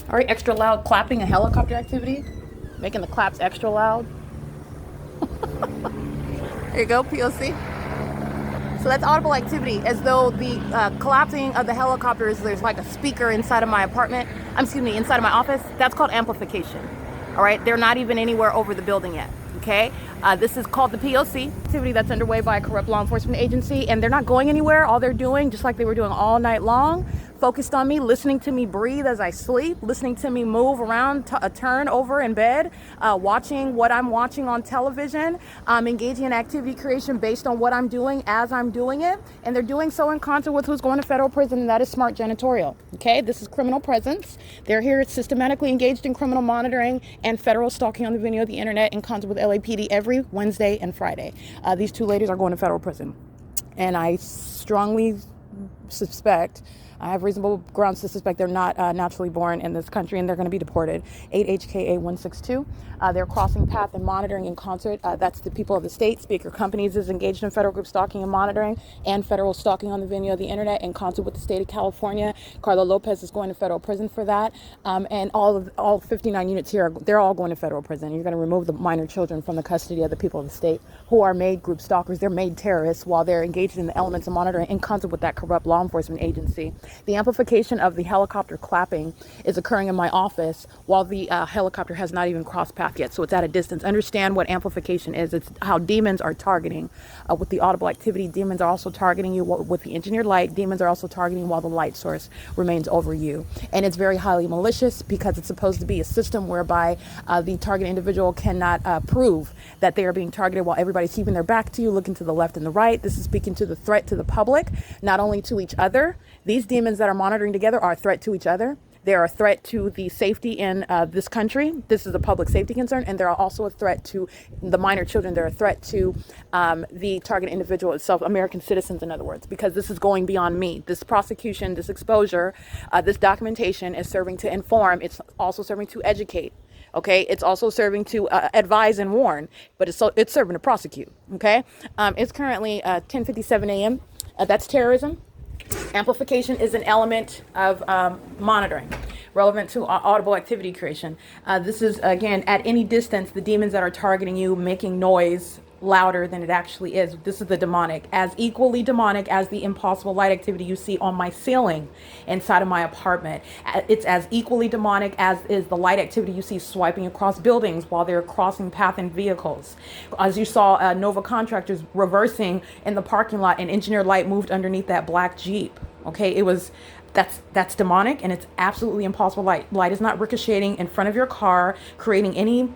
All right, extra loud clapping and helicopter activity. Making the claps extra loud. There you go, P.O.C. So that's audible activity, as though the collapsing of the helicopters, there's like a speaker inside of my apartment, inside of my office. That's called amplification. All right, they're not even anywhere over the building yet. Okay, this is called the P.O.C. activity that's underway by a corrupt law enforcement agency, and they're not going anywhere. All they're doing, just like they were doing all night long, focused on me, listening to me breathe as I sleep, listening to me move around, turn over in bed, watching what I'm watching on television, engaging in activity creation based on what I'm doing as I'm doing it. And they're doing so in concert with who's going to federal prison, and that is smart janitorial. Okay, this is criminal presence. They're here systematically engaged in criminal monitoring and federal stalking on the video of the internet in concert with LAPD every Wednesday and Friday. These two ladies are going to federal prison. And I strongly suspect, I have reasonable grounds to suspect they're not naturally born in this country, and they're going to be deported. 8 HKA 162. They're crossing path and monitoring in concert. That's the people of the state. Speaker Companies is engaged in federal group stalking and monitoring and federal stalking on the video of the internet in concert with the state of California. Carla Lopez is going to federal prison for that. And all 59 units here, they're all going to federal prison. You're going to remove the minor children from the custody of the people of the state who are made group stalkers. They're made terrorists while they're engaged in the elements of monitoring in concert with that corrupt law enforcement agency. The amplification of the helicopter clapping is occurring in my office while the helicopter has not even crossed path yet, so it's at a distance. Understand what amplification is. It's how demons are targeting with the audible activity. Demons are also targeting you with the engineered light. Demons are also targeting while the light source remains over you. And it's very highly malicious because it's supposed to be a system whereby the target individual cannot prove that they are being targeted while everybody's keeping their back to you, looking to the left and the right. This is speaking to the threat to the public, not only to each other. These demons that are monitoring together are a threat to each other. They're a threat to the safety in this country. This is a public safety concern, and they're also a threat to the minor children. They're a threat to the target individual itself, American citizens, in other words, because this is going beyond me. This prosecution, this exposure, this documentation is serving to inform. It's also serving to educate. Okay, it's also serving to advise and warn, but it's serving to prosecute. Okay, it's currently 10:57 a.m. That's terrorism. Amplification is an element of monitoring relevant to audible activity creation. This is, again, at any distance, the demons that are targeting you making noise louder than it actually is. This is the demonic, as equally demonic as the impossible light activity you see on my ceiling inside of my apartment. It's as equally demonic as is the light activity you see swiping across buildings while they're crossing path in vehicles. As you saw Nova contractors reversing in the parking lot, and engineered light moved underneath that black Jeep. Okay, that's demonic, and it's absolutely impossible light. Light is not ricocheting in front of your car, creating any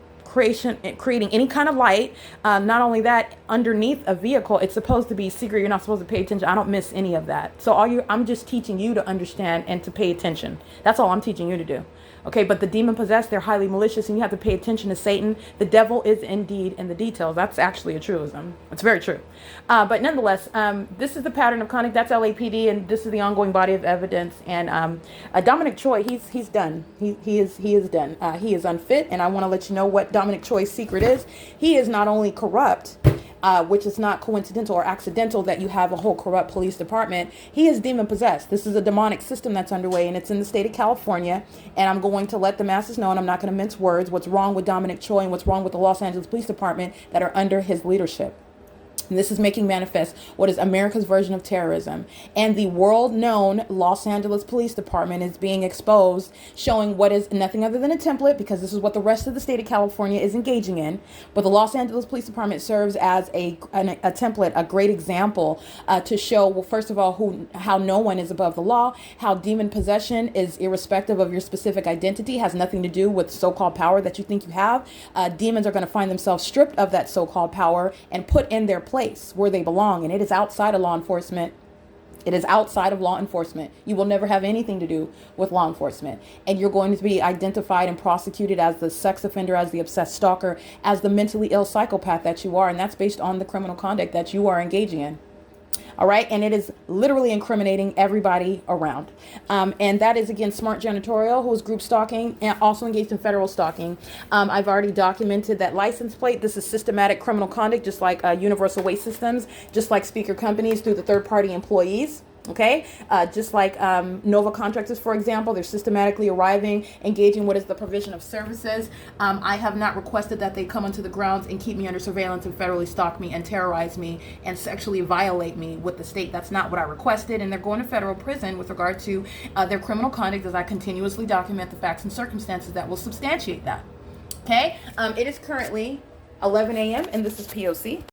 kind of light. Not only that, underneath a vehicle, it's supposed to be secret. You're not supposed to pay attention. I don't miss any of that. So I'm just teaching you to understand and to pay attention. That's all I'm teaching you to do. Okay, but the demon possessed, they're highly malicious, and you have to pay attention to Satan. The devil is indeed in the details. That's actually a truism. It's very true. But nonetheless, this is the pattern of conduct. That's LAPD, and this is the ongoing body of evidence. And Dominic Choi, he's done. He is done. He is unfit, and I want to let you know what Dominic Choi's secret is. He is not only corrupt, which is not coincidental or accidental that you have a whole corrupt police department. He is demon possessed. This is a demonic system that's underway, and it's in the state of California. And I'm going to let the masses know, and I'm not going to mince words, what's wrong with Dominic Choi and what's wrong with the Los Angeles Police Department that are under his leadership. And this is making manifest what is America's version of terrorism. And the world-known Los Angeles Police Department is being exposed, showing what is nothing other than a template, because this is what the rest of the state of California is engaging in. But the Los Angeles Police Department serves as a template, a great example to show, well, first of all, how no one is above the law, how demon possession is irrespective of your specific identity, has nothing to do with so-called power that you think you have. Demons are going to find themselves stripped of that so-called power and put in their place where they belong, and it is outside of law enforcement. It is outside of law enforcement. You will never have anything to do with law enforcement, and you're going to be identified and prosecuted as the sex offender, as the obsessed stalker, as the mentally ill psychopath that you are, and that's based on the criminal conduct that you are engaging in. All right. And it is literally incriminating everybody around. And that is, again, Smart Janitorial, who is group stalking and also engaged in federal stalking. I've already documented that license plate. This is systematic criminal conduct, just like Universal Waste Systems, just like Speaker Companies through the third party employees. Okay, just like Nova contractors, for example, they're systematically arriving, engaging what is the provision of services. I have not requested that they come onto the grounds and keep me under surveillance and federally stalk me and terrorize me and sexually violate me with the state. That's not what I requested, and they're going to federal prison with regard to their criminal conduct as I continuously document the facts and circumstances that will substantiate that. Okay, it is currently 11 a.m. and this is P.O.C.